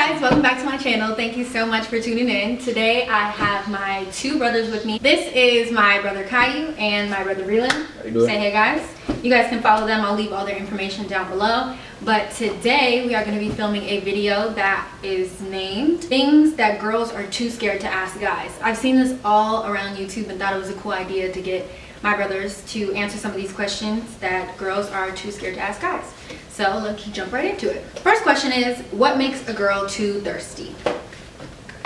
guys, welcome back to my channel. Thank you so much for tuning in. Today I have my two brothers with me. This is my brother Caillou and my brother Relan. How you doing? Say hey guys. You guys can follow them. I'll leave all their information down below. But today we are going to be filming a video that is named Things That Girls Are Too Scared to Ask Guys. I've seen this all around YouTube and thought it was a cool idea to get my brothers to answer some of these questions that girls are too scared to ask guys. So let's jump right into it. First question is, what makes a girl too thirsty?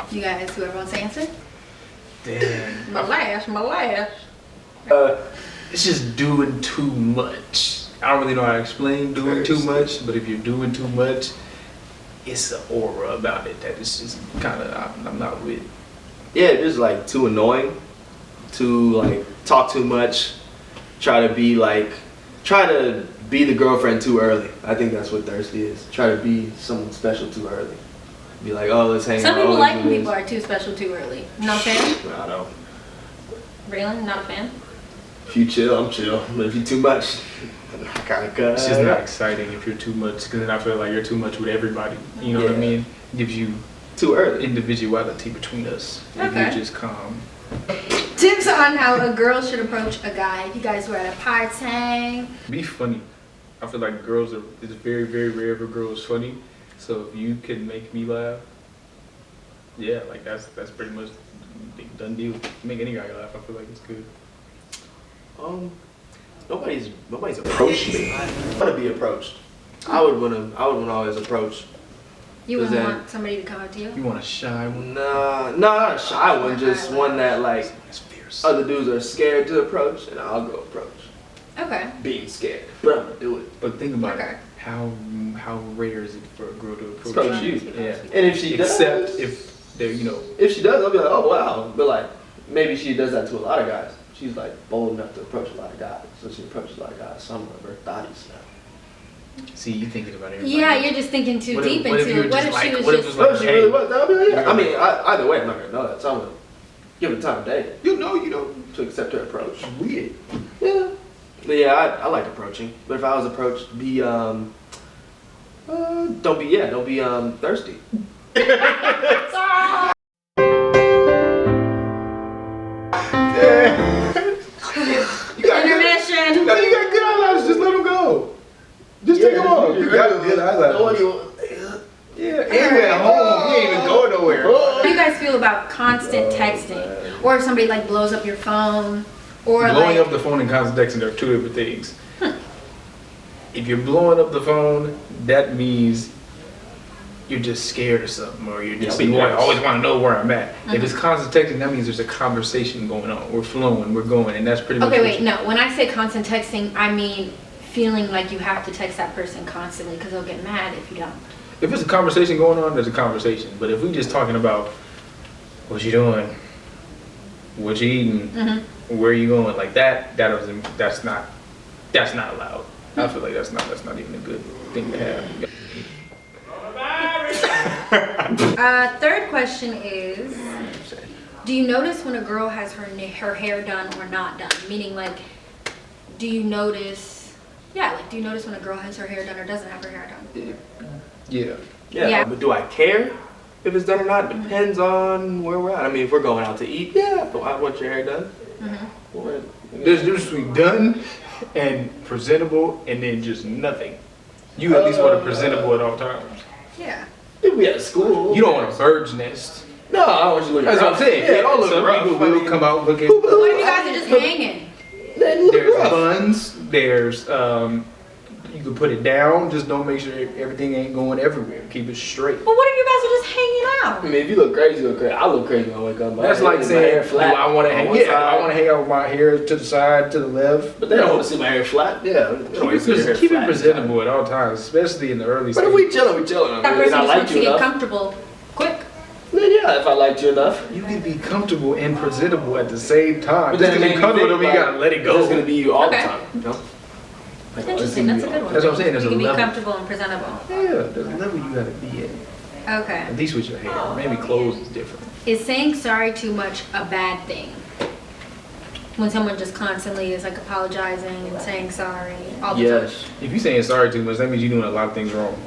You guys, whoever wants to answer? Damn. My last. It's just doing too much. I don't really know how to explain doing too much, but if you're doing too much, it's an aura about it that it's just kind of, I'm not with. Yeah, just like too annoying, to like talk too much, try to be the girlfriend too early. I think that's what thirsty is. Try to be someone special too early. Be like, oh, let's hang out. Some people like when people are too special too early. Not a fan? I don't. Raylan, not a fan? If you chill, I'm chill. But if you too much, then I kind of cut. It's just not exciting if you're too much, because then I feel like you're too much with everybody. You know what I mean? Gives you too early individuality between us. If Okay. you're just calm. Tips on how a girl should approach a guy. If you guys were at a party. Be funny. I feel like it's very, very rare for girls funny. So if you can make me laugh, yeah, like that's pretty much done deal. Make any guy laugh, I feel like it's good. Nobody's approached me. I want to be approached. I would want to always approach. You wouldn't want somebody to come up to you? You want a shy one? Nah, not a shy one. Just one that like other dudes are scared to approach, and I'll go approach. Okay. Being scared, but I'm gonna do it. But think about Okay. it. How rare is it for a girl to approach you? Yeah. And if she does, except if they're, if she does, I'll be like, oh wow. But like, maybe she does that to a lot of guys. She's like bold enough to approach a lot of guys, so she approaches a lot of guys. Some of her thotties now. See, you thinking about everybody. Yeah, you're just thinking too deep into it. What if she was just... What if she really was? I'll be like, yeah. I mean, either way, I'm not gonna know that. So I'm gonna give her time of day. You know, to accept her approach. weird. Yeah. But yeah, I like approaching. But if I was approached, don't be thirsty. Intermission. No, you got good eyelashes. Just let them go. Just take them off. You got good eyelashes. Yeah, and we're at home. You ain't even going nowhere. How do you guys feel about constant texting? Or if somebody like blows up your phone? Or Blowing like... up the phone and constant texting are two different things. If you're blowing up the phone, that means you're just scared or something, or you're just you always want to know where I'm at. If it's constant texting, that means there's a conversation going on. We're flowing, we're going, and that's pretty much. Okay, wait, no. When I say constant texting, I mean feeling like you have to text that person constantly because they'll get mad if you don't. If it's a conversation going on, there's a conversation. But if we just talking about what you doing, what you eating, where you going, like that's not allowed. I feel like that's not even a good thing to have. Third question is, do you notice when a girl has her hair done or not done? Meaning, like, do you notice when a girl has her hair done or doesn't have her hair done? Yeah. But do I care if it's done or not? Depends on where we're at. I mean, if we're going out to eat, yeah, but I want your hair done. There's a difference between done and presentable and then just nothing. You at least want to presentable at all times. Yeah. If we at school. You don't want a bird's nest. No, I don't want you looking That's rough. what I'm saying. Yeah, don't look some rough. people will come out looking. But what if you guys are just hanging? There's buns. There's you can put it down. Just don't make sure everything ain't going everywhere. Keep it straight. But what if you guys are just hanging out? I mean, if you look crazy, you look crazy. I look crazy when I wake up. That's like saying, I want to hang. Yeah, I want to hang out with my hair to the side, to the left. But they don't want to see my hair flat. Yeah, keep it presentable at all times, especially in the early stages. But if we chilling, we chilling. That person I just like wants you to get enough. comfortable quick. Then yeah, if I liked you enough. You can be comfortable and presentable at the same time. But Just then to be comfortable, you gotta let it go. It's gonna be you all the Okay. time. You know? That's interesting. That's a good one. That's what I'm saying. There's you a can be level. comfortable and presentable. Yeah, there's a level you gotta be at. Okay. At least with your hair. Maybe clothes is different. Is saying sorry too much a bad thing? When someone just constantly is like apologizing and saying sorry all the time. Yes. If you're saying sorry too much, that means you're doing a lot of things wrong.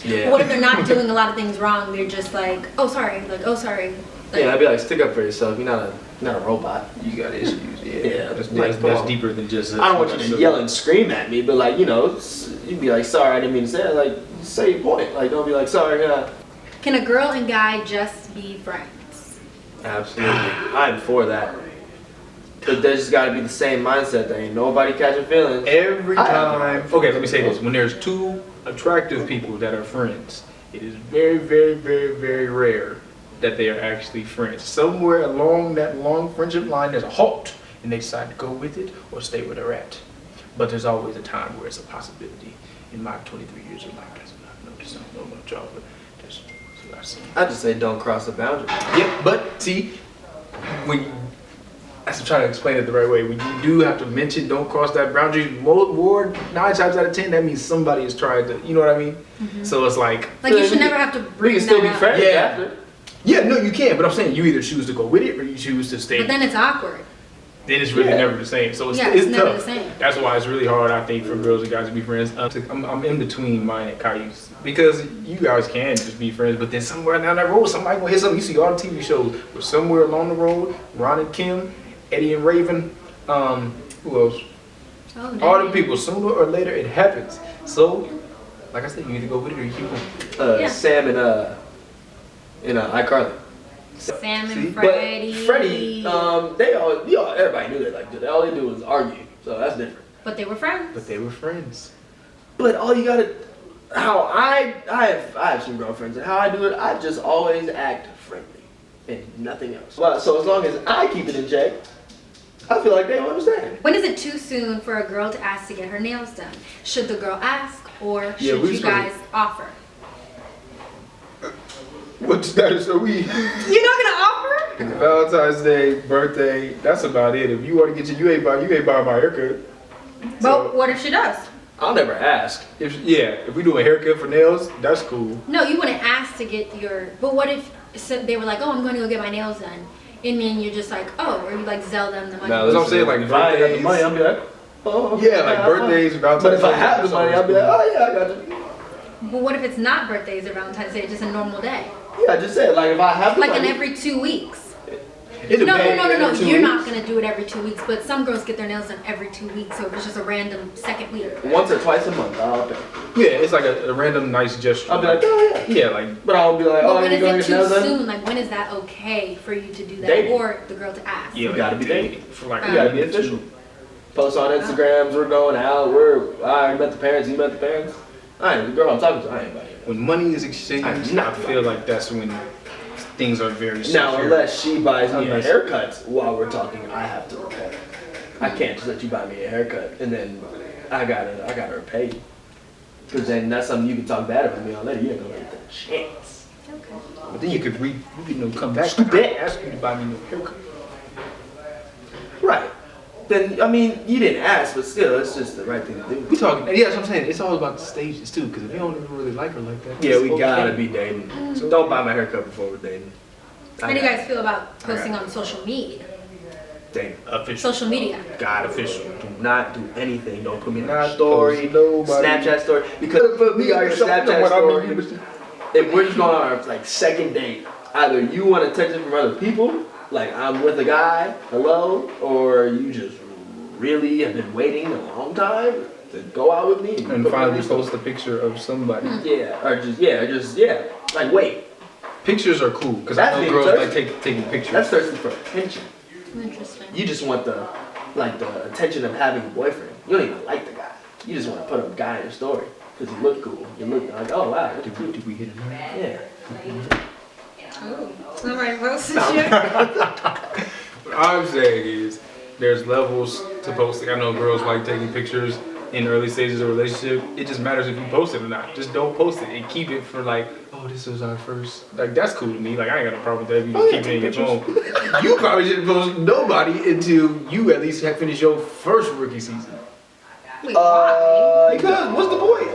Yeah. But what if they're not doing a lot of things wrong? They're just like, oh sorry, like oh sorry. Like, Yeah, I'd be like, stick up for yourself. You're not a robot. You got issues. Yeah, That's, like, that's deeper than just. I don't want you to yell and scream at me, but like, you know, you'd be like, sorry, I didn't mean to say it. Like, say your point. Like, don't be like, sorry, yeah. Can a girl and guy just be friends? Absolutely. I'm for that. But there's just got to be the same mindset. There ain't nobody catching feelings. Every time. Okay, let me say this. When there's two attractive people that are friends, it is very, very, very, very rare that they are actually friends. Somewhere along that long friendship line, there's a halt, and they decide to go with it or stay where they're at. But there's always a time where it's a possibility. In my 23 years of life, that's what I've noticed. I don't know about y'all, but that's what I've seen. I just say don't cross the boundary. Yeah, but see, when you, I'm trying to explain it the right way. When you do have to mention don't cross that boundary, more 9 times out of 10, that means somebody is trying to, you know what I mean? So it's like you should never have to bring We can still that be up. friends Yeah. after. yeah, no, you can, but I'm saying you either choose to go with it or you choose to stay. But then it's awkward. Then it's really Yeah. never the same. So it's, Yeah, it's it's never tough. the same. That's why it's really hard, I think, for girls and guys to be friends. I'm in between mine and Cayuse because you guys can just be friends, but then somewhere down that road, somebody gonna hit something. You see all the TV shows where somewhere along the road, Ron and Kim, Eddie and Raven, who else? Oh, All dang. them people, sooner or later, it happens. So, like I said, you either go with it or you keep going. Yeah. Sam and iCarly. Sam See? and Freddie. But Freddie, everybody knew that. Like, all they do was argue. So that's different. But they were friends. But they were friends. But all you gotta, I have some girlfriends, and how I do it, I just always act friendly and nothing else. Well, so as long as I keep it in check, I feel like they don't understand. When is it too soon for a girl to ask to get her nails done? Should the girl ask or should we you supposed guys offer? What status are we? You're not gonna offer? Valentine's Day, birthday, that's about it. If you want to get you ain't buy my haircut. But So- what if she does? I'll never ask. If we do a haircut for nails, that's cool. No, you wouldn't ask to get your. But what if they were like, oh, I'm going to go get my nails done, and then you're just like, oh, or you like Zell them the money. No, That's what I'm saying, like if I ain't got the birthdays. money, I'll be like, oh. Yeah, like birthdays, Valentine's But if I Day, have the that's money, always I'll be like, cool. oh yeah, I got you. But what if it's not birthdays or Valentine's Day, just a normal day, Yeah, I just said, like, if I have the like money. in every 2 weeks? It No. depends. You're not gonna do it every 2 weeks, but some girls get their nails done every 2 weeks, so if it's just a random second week. Once or twice a month, I'll pay. Yeah, it's like a random nice gesture. I'll be like, oh yeah. Yeah, like But I'll be like, But oh, when you is going it to get your too nails done? soon? Like when is that okay for you to do that, Dating. or the girl to ask? yeah, You gotta be dating dating. for like You gotta be official. Post on Instagrams, we're going out, I met the parents, you met the parents. I ain't the girl I'm talking to, I ain't about it. When money is exchanged, I'm not I feel like that's when things are very Now, secure. unless she buys me Unless- a haircut while we're talking, I have to repay. I can't just let you buy me a haircut and then I gotta repay you. Because then that's something you can talk bad about me on later. You ain't gonna get that chance. Okay. But then you could come back. Stupid. I ask you to buy me no haircut. Right. Then, I mean, you didn't ask, but still, it's just the right thing to do. We talking. Yeah, that's what I'm saying. It's all about the stages too. Because if you don't even really like her like that, Yeah, it's we okay. gotta be dating. So don't buy my haircut before we're dating. How do you guys feel about posting on social media? Dating. Official. Social media. God, Official. do not do anything. Don't put me in a Not story, post nobody. Snapchat story. Because put me on your Snapchat story. If we're just going on our like second date, either you want attention from other people, like I'm with a guy, hello, or you just really have been waiting a long time to go out with me And put me on finally your post a picture of somebody. Yeah, like wait. Pictures are cool because I That's know being girls like thirsty. taking pictures. That's thirsty for attention. Interesting. You just want the attention of having a boyfriend. You don't even like the guy. You just want to put a guy in your story because he look cool. You look like, oh wow, that's cute. Did we hit a number? Yeah. Oh. All right, well, since you're... What I'm saying is, there's levels to posting. I know girls like taking pictures in early stages of a relationship. It just matters if you post it or not. Just don't post it and keep it for like, oh, this was our first. Like that's cool to me. Like I ain't got a problem with that. If you just keep it in your phone. You probably shouldn't post nobody until you at least have finished your first rookie season. Wait, why? Because what's the point?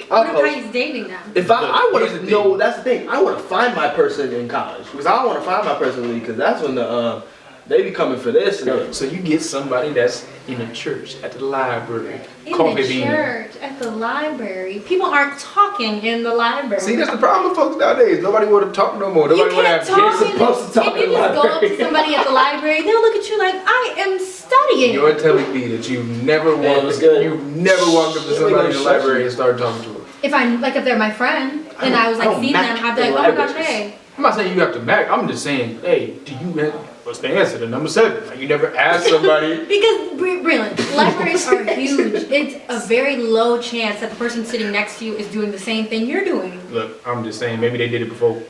What if he's dating them? If I want Here's to the know, thing. that's the thing. I want to find my person in college because I don't want to find my person in the league because that's when They be coming for this. And So you get somebody that's in the church, at the library, In coffee the bean. church, at the library. People aren't talking in the library. See, that's the problem with folks nowadays. Nobody want to talk no more. You Nobody want to can't have talk kids. in supposed to talk If you in the just go up library. to somebody at the library, they'll look at you like, I am studying. You're telling me that you never Man, walked, it's good. you never walked up to somebody in the library and started talking to them. If they're my friend, and I was I like don't seeing them, match I'd be like, in oh my gosh, libraries. hey. I'm not saying you have to back. I'm just saying, hey, do you have, what's the answer to number 7? Like, you never asked somebody. Because, really, libraries are huge. It's a very low chance that the person sitting next to you is doing the same thing you're doing. Look, I'm just saying, maybe they did it before.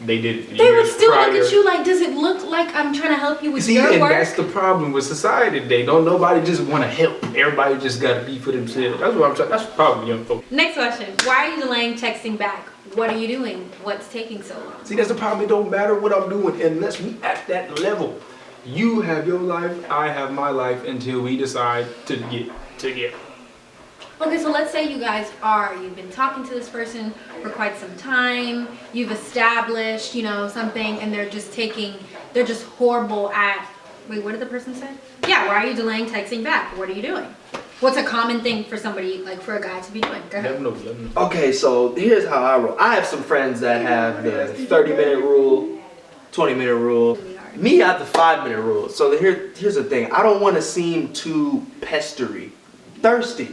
They did it They would years still prior. look at you like, does it look like I'm trying to help you with See, your and work? that's the problem with society today. Don't nobody just want to help. Everybody just got to be for themselves. That's what I'm trying. That's the problem with young folks. Next question. Why are you delaying texting back? What are you doing? What's taking so long? See, that's the problem. It don't matter what I'm doing unless we at that level. You have your life, I have my life until we decide to get together. Okay, so let's say you've been talking to this person for quite some time, you've established, something, and they're just horrible at, wait, what did the person say? Yeah, why are you delaying texting back? What are you doing? What's a common thing for somebody, like for a guy to be doing? Go ahead. Let them know. Okay, so here's how I roll. I have some friends that have the 30-minute rule, 20-minute rule. Me, I have the 5-minute rule. So here's the thing. I don't want to seem too pestery, thirsty.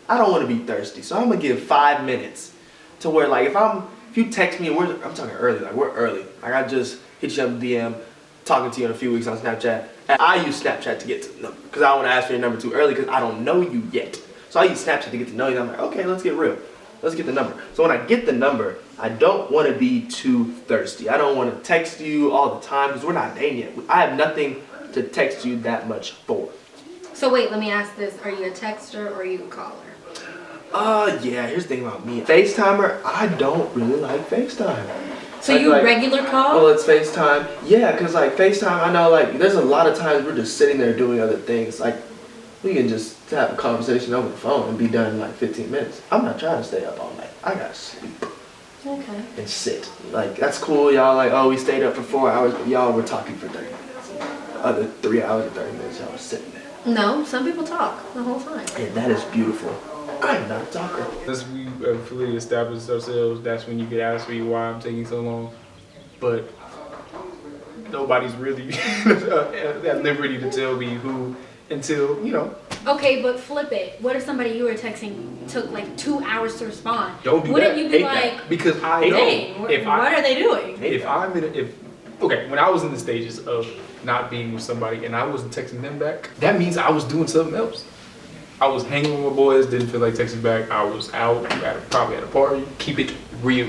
I don't want to be thirsty, so I'm gonna give 5 minutes to where, like, if you text me, I'm talking early, like we're early. Like I just hit you up DM, talking to you in a few weeks on Snapchat. And I use Snapchat to get to the number because I don't want to ask for your number too early because I don't know you yet. So I use Snapchat to get to know you. I'm like, okay, let's get real. Let's get the number. So when I get the number, I don't want to be too thirsty. I don't want to text you all the time because we're not dating yet. I have nothing to text you that much for. So wait, let me ask this. Are you a texter or are you a caller? Yeah, here's the thing about me. FaceTimer, I don't really like FaceTime. So you regular call? Oh, let's FaceTime. Yeah, because like FaceTime, I know like there's a lot of times we're just sitting there doing other things. Like we can just have a conversation over the phone and be done in like 15 minutes. I'm not trying to stay up all night. I gotta sleep. Okay. And sit. Like that's cool, y'all like, oh, we stayed up for 4 hours, but y'all were talking for 30 minutes. Other 3 hours and 30 minutes, y'all were sitting there. No, some people talk the whole time. And that is beautiful. I'm not a talker. Once we fully establish ourselves, that's when you get asked me why I'm taking so long. But nobody's really at liberty to tell me who until, Okay, but flip it. What if somebody you were texting took like 2 hours to respond? Don't do Wouldn't that. you be Hate like, that. Because I know dang, what are they doing? when I was in the stages of not being with somebody and I wasn't texting them back, that means I was doing something else. I was hanging with my boys, didn't feel like texting back. I was out, probably at a party. Keep it real.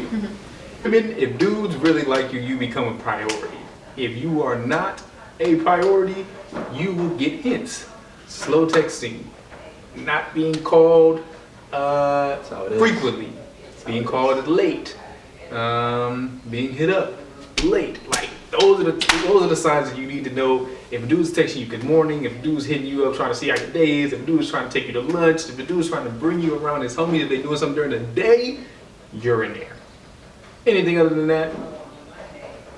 I mean, if dudes really like you, you become a priority. If you are not a priority, you will get hints. Slow texting, not being called frequently, being called late, being hit up late. Like those are the signs that you need to know. If a dude's texting you good morning, if a dude's hitting you up trying to see how your day is, if a dude's trying to take you to lunch, if a dude's trying to bring you around his homies, if they're doing something during the day, you're in there. Anything other than that,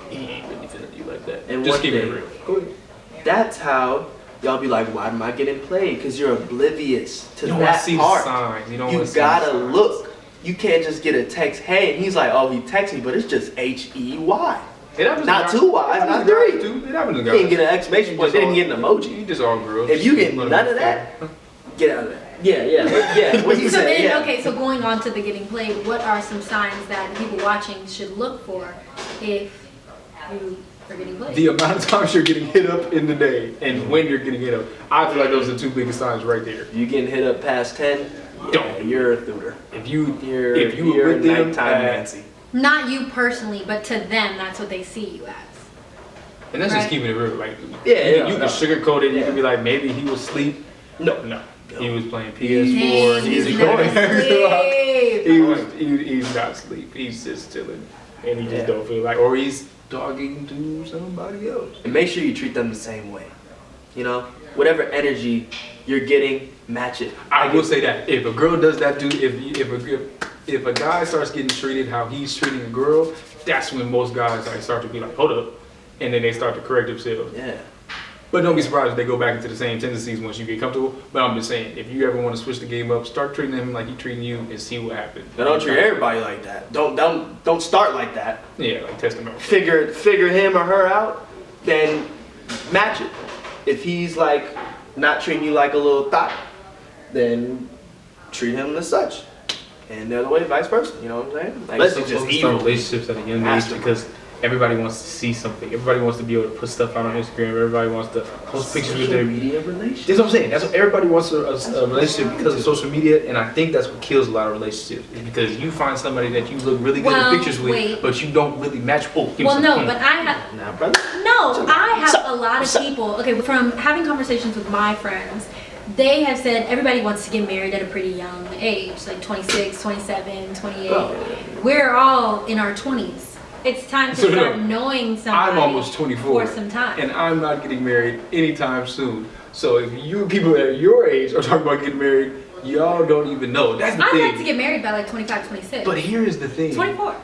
he ain't really feeling you like that. And just one keep it thing, real. Go ahead. That's how y'all be like, why am I getting played? Because you're oblivious to You don't want that to see part. the signs. You don't You want to see gotta the signs. look. You can't just get a text, hey, and he's like, oh, he texted me, but it's just H-E-Y. It happens Not to 2 guys. Y's, It happens not to guys, 3. too. It happens to You guys. didn't get an exclamation point, they didn't get an emoji. You just all girls. If you get none of that, get out of there. Yeah. What you So said, then, yeah. okay, so going on to the getting played, what are some signs that people watching should look for if you are getting played? The amount of times you're getting hit up in the day and when you're getting hit up. I feel like those are the 2 biggest signs right there. You getting hit up past 10, Don't. you're a thooter. If you You're were with them nighttime at- Nancy. Not you personally, but to them, that's what they see you as. and that's Right. just keeping it real. Like Yeah, you can sugarcoat it. You can be like, maybe he was asleep. No. He was playing PS4. Dang, He's never ignoring. sleep. He's not asleep. He's just chilling, and he just Yeah. don't feel like, or he's talking to somebody else. And make sure you treat them the same way. You know, whatever energy you're getting, match it. I will say that if a girl does that, dude, if a guy starts getting treated how he's treating a girl, that's when most guys like start to be like, hold up, and then they start to correct themselves. Yeah. But don't be surprised if they go back into the same tendencies once you get comfortable. But I'm just saying, if you ever want to switch the game up, start treating him like he's treating you and see what happens. But don't treat everybody like that. Don't start like that. Yeah, like test him out. Figure him or her out, then match it. If he's like not treating you like a little thought, then treat him as such. And the other way, vice versa. You know what I'm saying? Like, Unless it's just evil relationships at a young age, because everybody wants to see something. Everybody wants to be able to put stuff out on Instagram. Everybody wants to post pictures with their media relationship. That's what I'm saying. That's what everybody wants a relationship because of social media, and I think that's what kills a lot of relationships. Is because you find somebody that you look really good in pictures with, but you don't really match. But I have. Nah, brother. No, I have a lot of people. Okay, from having conversations with my friends, they have said everybody wants to get married at a pretty young age, like 26, 27, 28. Oh. We're all in our 20s. It's time to start knowing somebody. I'm almost 24 for some time, and I'm not getting married anytime soon. So if you people that are your age are talking about getting married, y'all don't even know. That's the thing. I'd like to get married by like 25, 26. But here's the thing. 24.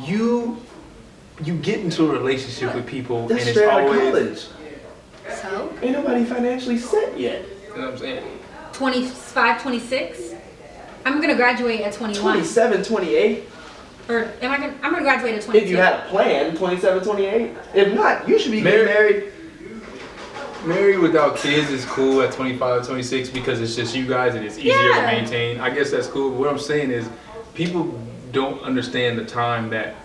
You get into a relationship with people, That's and it's straight out of always. college. So? Ain't nobody financially set yet. You know what I'm saying? 25, 26? I'm gonna graduate at 21. 27, 28. Or I'm gonna graduate at 22. If you had a plan, 27, 28. If not, you should be getting married. Married without kids is cool at 25, 26 because it's just you guys and it's easier to maintain. I guess that's cool. But what I'm saying is people don't understand the time that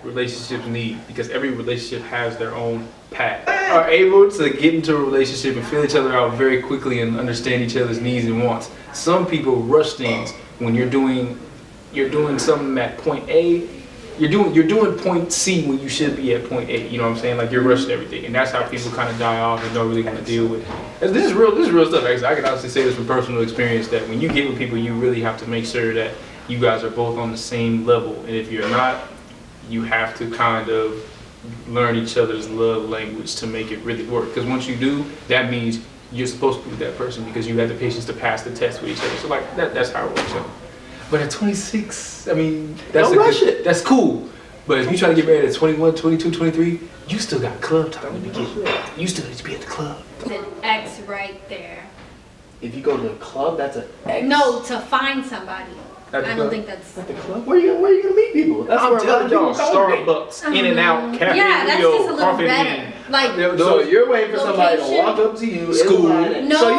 relationships need because every relationship has their own path. Are able to get into a relationship and feel each other out very quickly and understand each other's needs and wants. Some people rush things when you're doing something at point A. You're doing point C when you should be at point A. You know what I'm saying? Like you're rushing everything, and that's how people kind of die off and don't really want to deal with it. And this is real stuff. Actually, I can honestly say this from personal experience that when you get with people, you really have to make sure that you guys are both on the same level. And if you're not, you have to kind of learn each other's love language to make it really work. Because once you do, that means you're supposed to be with that person because you have the patience to pass the test with each other. So like that's how it works out. But at 26, I mean, that's cool. But if you try to get married at 21, 22, 23, you still got club time to begin. You still need to be at the club. It's an X right there. If you go to the club, that's an X. No, to find somebody. I don't think that's at the club. Where you gonna meet people? That's I'm where telling y'all, Starbucks, In and Out, Cafe that's Rio, just a little Coffee better. Bean. Like, so you're waiting for somebody to walk up to you. School. No. So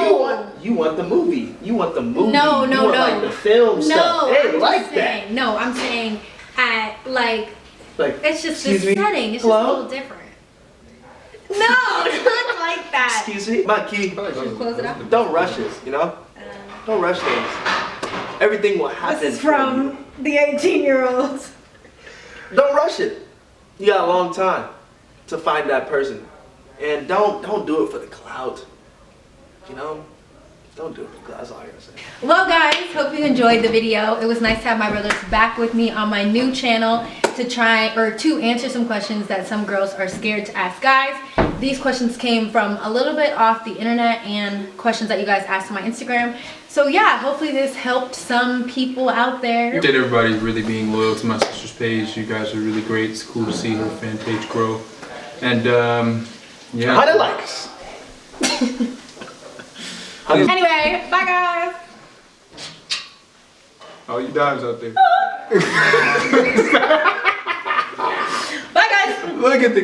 you want the movie. You want the movie. No. You want like the film stuff. Hey, I'm like just that. saying. No, I'm saying at like it's just the excuse me? setting. It's Hello? just a little different. No, not like that. Excuse me, my key. Close it up. Don't rush this. You know. Don't rush things. Everything will happen. This is from the 18-year-olds. Don't rush it. You got a long time to find that person, and don't do it for the clout. You know, don't do it for the clout. That's all I gotta say. Well, guys, hope you enjoyed the video. It was nice to have my brothers back with me on my new channel to answer some questions that some girls are scared to ask guys. These questions came from a little bit off the internet and questions that you guys asked on my Instagram. So yeah, hopefully this helped some people out there. That everybody's really being loyal to my sister's page. You guys are really great. It's cool to see her fan page grow. And yeah. 100 likes. Anyway, bye guys. All you dimes out there. Bye guys. Look at the